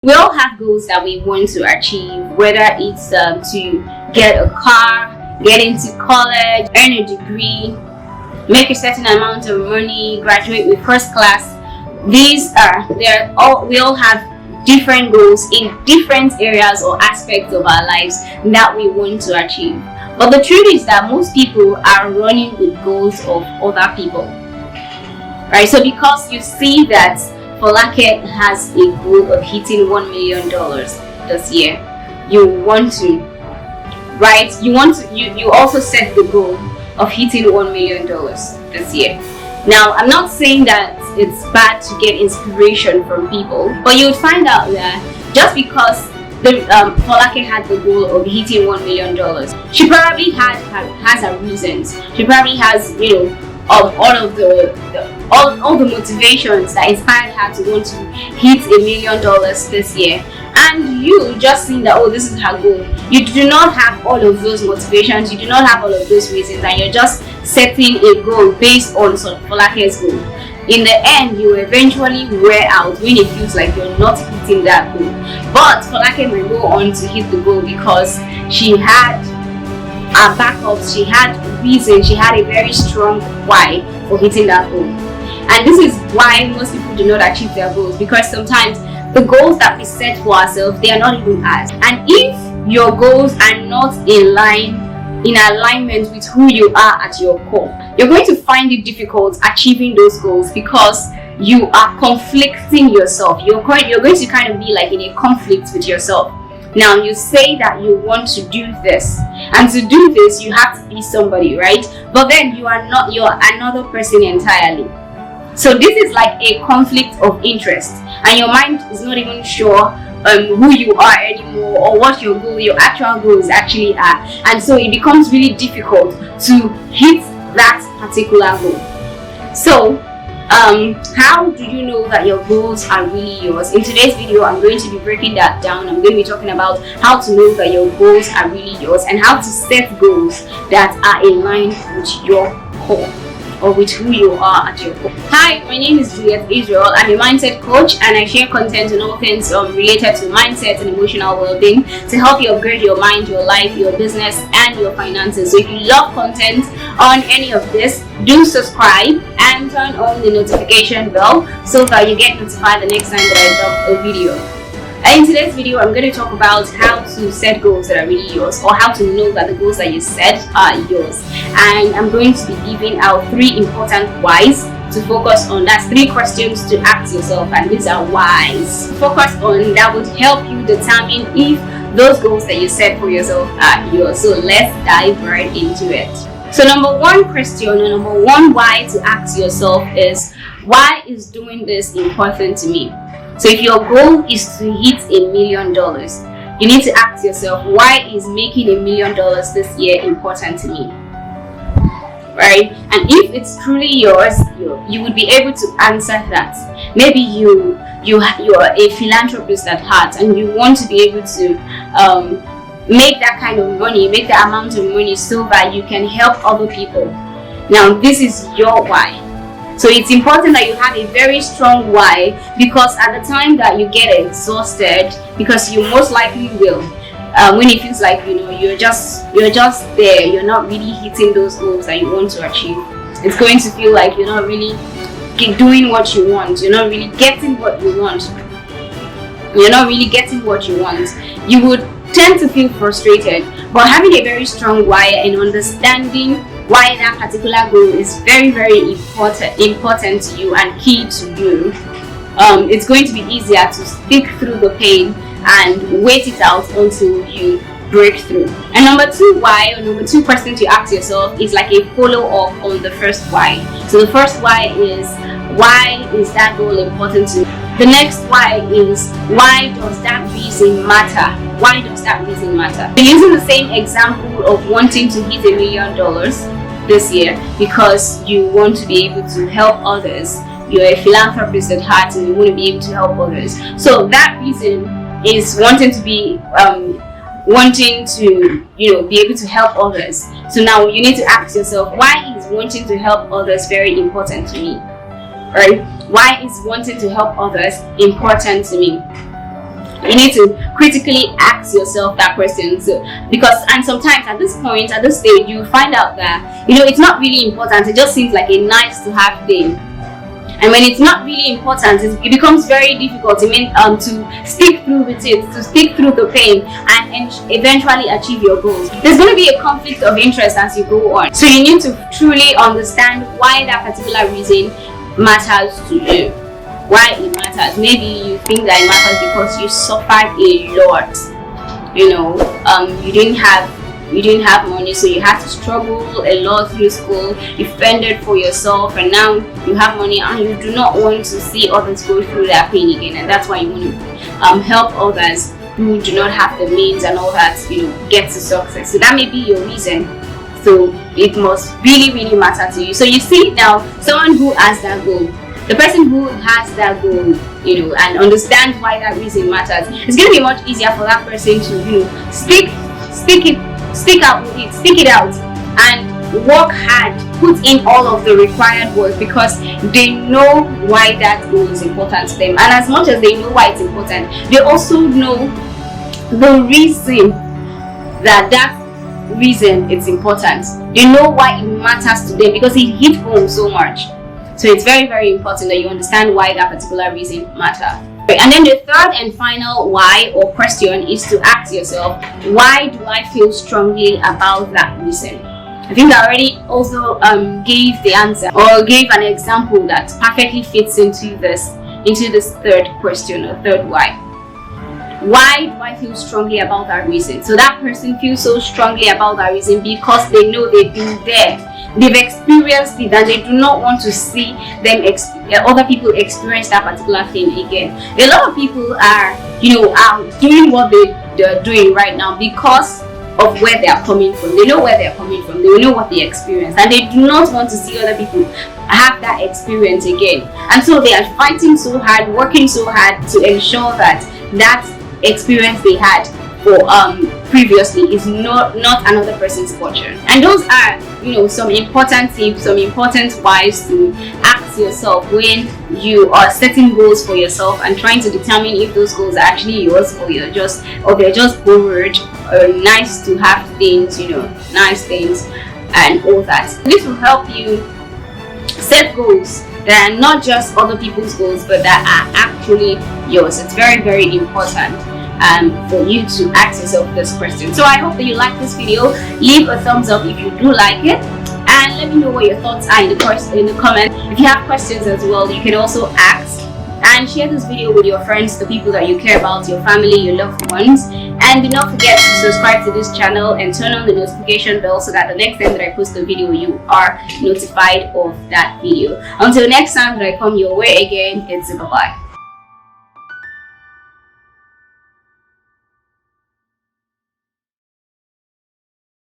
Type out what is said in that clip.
We all have goals that we want to achieve, whether it's to get a car, get into college, earn a degree, make a certain amount of money, graduate with first class. We all have different goals in different areas or aspects of our lives that we want to achieve. But the truth is that most people are running with goals of other people, right? So because you see that 𝐓𝐷𝐞 has a goal of hitting $1 million this year, you also set the goal of hitting $1 million this year. Now, I'm not saying that it's bad to get inspiration from people, but you would find out that just because 𝐓𝐷𝐞 had the goal of hitting $1 million, she probably has her reasons. She probably has, all the motivations that inspired her to want to hit $1 million this year. And you just think that, oh, this is her goal. You do not have all of those motivations, you do not have all of those reasons, and you're just setting a goal based on 𝐓𝐷𝐞's goal. In the end, you eventually wear out when it feels like you're not hitting that goal. But 𝐓𝐷𝐞 might go on to hit the goal because she had a backup, she had reason, she had a very strong why for hitting that goal. And this is why most people do not achieve their goals, because sometimes the goals that we set for ourselves, they are not even ours. And if your goals are not in alignment with who you are at your core, you're going to find it difficult achieving those goals because you are conflicting yourself. You're going to kind of be like in a conflict with yourself. Now, you say that you want to do this, and to do this you have to be somebody, right? But then you're another person entirely. So this is like a conflict of interest, and your mind is not even sure who you are anymore, or what your actual goals actually are. And so it becomes really difficult to hit that particular goal. So how do you know that your goals are really yours? In today's video, I'm going to be breaking that down. I'm going to be talking about how to know that your goals are really yours, and how to set goals that are in line with your core, or with who you are at your core. Hi, my name is 𝐓𝐡𝐞. I'm a mindset coach, and I share content on all things related to mindset and emotional well-being to help you upgrade your mind, your life, your business, and your finances. So if you love content on any of this, do subscribe and turn on the notification bell so that you get notified the next time that I drop a video. In today's video, I'm going to talk about how to set goals that are really yours, or how to know that the goals that you set are yours. And I'm going to be giving out 3 important whys to focus on. That's 3 questions to ask yourself, and these are whys. Focus on that would help you determine if those goals that you set for yourself are yours. So let's dive right into it. So number 1 question, or number 1 why to ask yourself is, why is doing this important to me? So if your goal is to hit $1 million, you need to ask yourself, why is making $1 million this year important to me? Right? And if it's truly yours, you would be able to answer that. Maybe you are a philanthropist at heart, and you want to be able to make that kind of money, make that amount of money, so that you can help other people. Now, this is your why. So it's important that you have a very strong why, because at the time that you get exhausted, because you most likely will, when it feels like you're just there, you're not really hitting those goals that you want to achieve. It's going to feel like you're not really doing what you want. You're not really getting what you want. You would tend to feel frustrated. But having a very strong why and understanding why that particular goal is very, very important to you and key to you, it's going to be easier to stick through the pain and wait it out until you break through. And number 2 why, or number 2 question to ask yourself, is like a follow-up on the first why. So the first why is that goal important to you? The next why is, why does that reason matter? Why does that reason matter? So using the same example of wanting to hit $1 million this year because you want to be able to help others. You're a philanthropist at heart, and you want to be able to help others. So that reason is wanting to be be able to help others. So now you need to ask yourself, why is wanting to help others very important to me? Right? Why is wanting to help others important to me? You need to critically ask yourself that question. So, and sometimes at this point, at this stage, you find out that, you know, it's not really important. It just seems like a nice to have thing. And when it's not really important, it becomes very difficult to stick through with it, to stick through the pain, and eventually achieve your goals. There's going to be a conflict of interest as you go on. So you need to truly understand why that particular reason matters to you. Why it matters. Maybe you think that it matters because you suffered a lot. You know, you didn't have money, so you had to struggle a lot through school. You fended for yourself, and now you have money, and you do not want to see others go through that pain again, and that's why you want to help others who do not have the means and all that, you know, get to success. So that may be your reason. So it must really, really matter to you. So you see now, someone who has that goal, the person who has that goal, you know, and understands why that reason matters, it's going to be much easier for that person to, you know, stick it out and work hard, put in all of the required work, because they know why that goal is important to them. And as much as they know why it's important, they also know the reason that reason it's important. They know why it matters to them, because it hit home so much. So it's very, very important that you understand why that particular reason matters. And then the third and final why or question is to ask yourself, why do I feel strongly about that reason? I think I already also gave the answer, or gave an example that perfectly fits into this third question, or third why. Why do I feel strongly about that reason? So that person feels so strongly about that reason because they know they've been there. They've experienced it, and they do not want to see other people experience that particular thing again. A lot of people are, you know, doing what they're doing right now because of where they are coming from. They know where they're coming from. They know what they experienced, and they do not want to see other people have that experience again. And so they are fighting so hard, working so hard to ensure that that experience they had for previously is not another person's fortune. And those are, you know, some important tips, some important whys to ask yourself when you are setting goals for yourself and trying to determine if those goals are actually yours, or they're just borrowed, or nice to have things, you know, nice things and all that. This will help you set goals that are not just other people's goals, but that are actually yours. It's very, very important for you to ask yourself this question. So I hope that you like this video. Leave a thumbs up if you do like it, and let me know what your thoughts are in the comments. If you have questions as well, you can also ask, and share this video with your friends, the people that you care about, your family, your loved ones. And do not forget to subscribe to this channel and turn on the notification bell so that the next time that I post a video, you are notified of that video. Until next time that I come your way again, it's bye-bye.